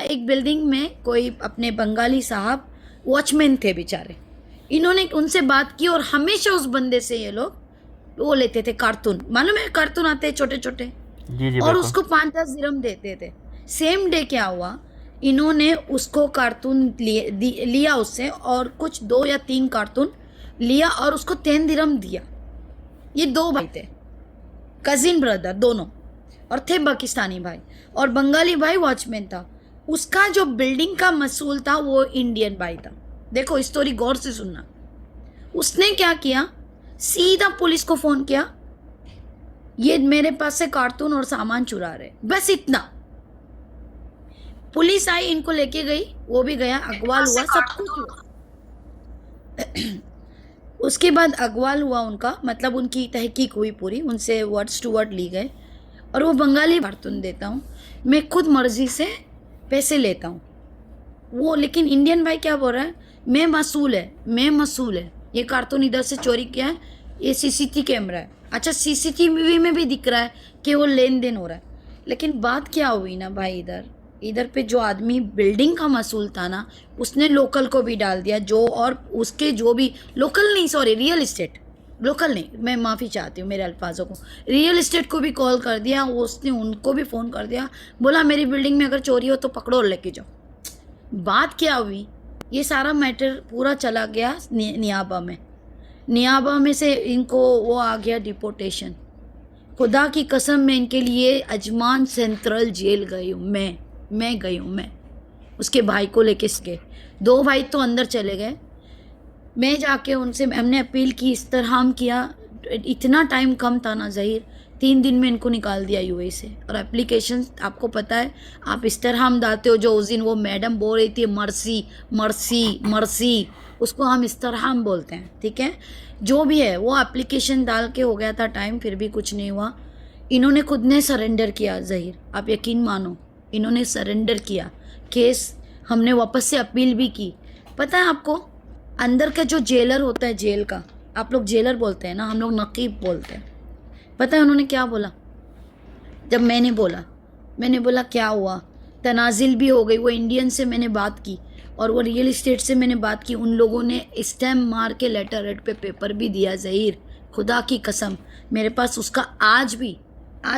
एक बिल्डिंग में कोई अपने बंगाली साहब वॉचमैन थे बेचारे, इन्होंने उनसे बात की और हमेशा उस बंदे से ये लोग वो लेते थे कार्टून, मालूम है कार्टून आते हैं छोटे छोटे, जी जी और बिल्कुल। उसको 5-10 दिरहम देते थे। सेम डे क्या हुआ, इन्होंने उसको कार्टून लिया उससे, और कुछ 2 या 3 कार्टून लिया और उसको 10 दिरहम दिया। ये 2 भाई थे, कजिन ब्रदर दोनों, और थे पाकिस्तानी भाई, और बंगाली भाई वॉचमैन था। उसका जो बिल्डिंग का मसूल था वो इंडियन भाई था। देखो स्टोरी गौर से सुनना। उसने क्या किया, सीधा पुलिस को फोन किया, ये मेरे पास से कार्टून और सामान चुरा रहे, बस इतना। पुलिस आई, इनको लेके गई, वो भी गया, अगवाल हुआ, सब कुछ हुआ। उसके बाद अगवाल हुआ उनका, मतलब उनकी तहकीक हुई पूरी, उनसे वर्ड्स टू वर्ड ली गए, और वो बंगाली कार्टून देता हूँ, मैं खुद मर्जी से पैसे लेता हूँ वो। लेकिन इंडियन भाई क्या बोल रहा है, मैं मसूल है, मैं मसूल है, ये कार्टून इधर से चोरी किया है, ये सीसीटीवी कैमरा है। अच्छा, सीसीटीवी में भी दिख रहा है कि वो लेन देन हो रहा है। लेकिन बात क्या हुई ना भाई, इधर इधर पे जो आदमी बिल्डिंग का मसूल था ना, उसने लोकल को भी डाल दिया, जो और उसके जो भी लोकल नहीं, सॉरी रियल इस्टेट, लोकल नहीं, मैं माफ़ी चाहती हूँ मेरे अल्फाजों को, रियल इस्टेट को भी कॉल कर दिया, उसने उनको भी फ़ोन कर दिया, बोला मेरी बिल्डिंग में अगर चोरी हो तो पकड़ो और लेके जाओ। बात क्या हुई, ये सारा मैटर पूरा चला गया नियाबा में, नियाबा में से इनको वो आ गया डिपोटेशन। खुदा की कसम मैं इनके लिए अजमान सेंट्रल जेल गई हूँ, मैं गई हूँ, मैं उसके भाई को लेके गए, 2 भाई तो अंदर चले गए, मैं जाके उनसे हमने अपील की, इस्तरहाम किया, इतना टाइम कम था ना ज़हीर, 3 दिन में इनको निकाल दिया यूएई से। और एप्लीकेशन आपको पता है, आप इस्तरहाम डालते हो, जो उस दिन वो मैडम बोल रही थी मर्सी मर्सी मर्सी, उसको हम इस्तरहाम बोलते हैं, ठीक है, जो भी है वो एप्लीकेशन डाल के हो गया था टाइम, फिर भी कुछ नहीं हुआ। इन्होंने खुद ने सरेंडर किया ज़हीर, आप यकीन मानो, इन्होंने सरेंडर किया केस, हमने वापस से अपील भी की। पता है आपको, अंदर का जो जेलर होता है जेल का, आप लोग जेलर बोलते हैं ना, हम लोग नकीब बोलते हैं, पता है उन्होंने क्या बोला, जब मैंने बोला क्या हुआ, तनाजिल भी हो गई, वो इंडियन से मैंने बात की और वो रियल इस्टेट से मैंने बात की, उन लोगों ने स्टैम्प मार के लेटर हेड पे पेपर भी दिया ज़हीर, खुदा की कसम मेरे पास उसका आज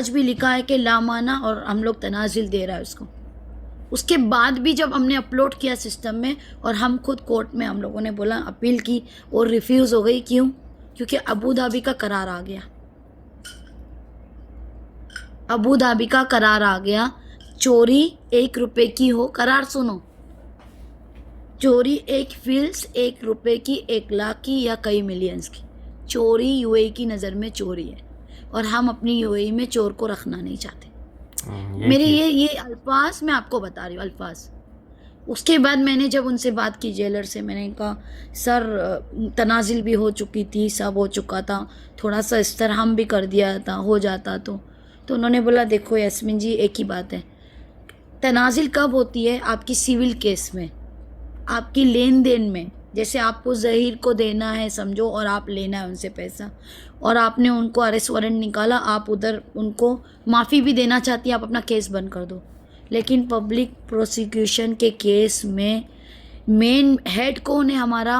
भी लिखा है कि लामाना, और हम लोग तनाजिल दे रहा है उसको। उसके बाद भी जब हमने अपलोड किया सिस्टम में, और हम खुद कोर्ट में हम लोगों ने बोला, अपील की, और रिफ्यूज़ हो गई, क्यों, क्योंकि अबू धाबी का करार आ गया, अबू धाबी का करार आ गया, चोरी 1 रुपए की हो, करार सुनो, चोरी 1 फील्स 1 रुपए की, 1 लाख की, या कई मिलियंस की, चोरी यूएई की नज़र में चोरी है, और हम अपनी यूएई में चोर को रखना नहीं चाहते। यही मेरे चीज़। ये अल्फाज मैं आपको बता रही हूँ, अल्फाज। उसके बाद मैंने जब उनसे बात की जेलर से, मैंने कहा सर तनाजिल भी हो चुकी थी, सब हो चुका था, थोड़ा सा इस्तरहाम भी कर दिया था, हो जाता तो उन्होंने बोला देखो यास्मीन जी, एक ही बात है, तनाजिल कब होती है, आपकी सिविल केस में, आपकी लेन देन में, जैसे आपको ज़हीर को देना है समझो, और आप लेना है उनसे पैसा, और आपने उनको अरेस्ट वारंट निकाला, आप उधर उनको माफ़ी भी देना चाहती हैं, आप अपना केस बंद कर दो। लेकिन पब्लिक प्रोसिक्यूशन के केस में मेन हेड कौन है हमारा,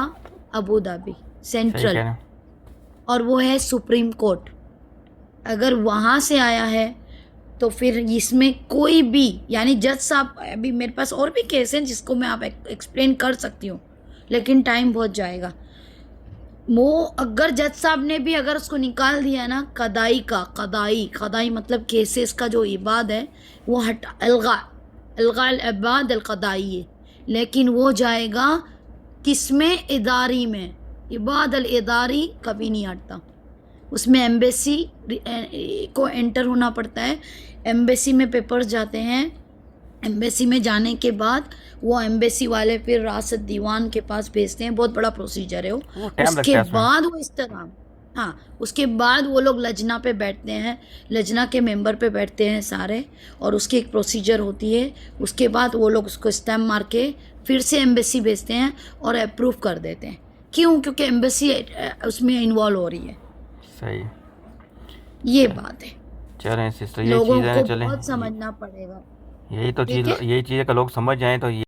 अबू धाबी सही कह सेंट्रल, रहे हैं। और वो है सुप्रीम कोर्ट। अगर वहाँ से आया है तो फिर इसमें कोई भी, यानी जज साहब, अभी मेरे पास और भी केस हैं जिसको मैं आप एक्सप्लेन कर सकती हूँ, लेकिन टाइम बहुत जाएगा। वो अगर जज साहब ने भी अगर उसको निकाल दिया ना, कदाई मतलब केसेस का जो इबाद है वो हट, अलगा इबाद अलकदाई है, लेकिन वो जाएगा किसमें, इदारी में, इबाद अल इदारी कभी नहीं हटता, उसमें एम्बेसी को एंटर होना पड़ता है, एम्बेसी में पेपर्स जाते हैं, एम्बेसी में जाने के बाद वो एम्बेसी वाले फिर रासत दीवान के पास भेजते हैं, बहुत बड़ा प्रोसीजर है वो टाइम लगता उसके है उसमें। बाद वो इस तरह, हाँ, उसके बाद वो लोग लजना पे बैठते हैं, लजना के मेंबर पे बैठते हैं सारे, और उसकी एक प्रोसीजर होती है, उसके बाद वो लोग उसको स्टैम्प मार के फिर से एम्बेसी भेजते हैं और अप्रूव कर देते हैं। क्यों, क्योंकि एम्बेसी उसमें इन्वॉल्व हो रही है, सही। ये बात है, चलें सिस्टर, ये लोगों चीज़ें को चलें। बहुत समझना पड़ेगा। यही तो ठीक चीज़ है। यही चीज़ का लोग समझ जाएं तो ये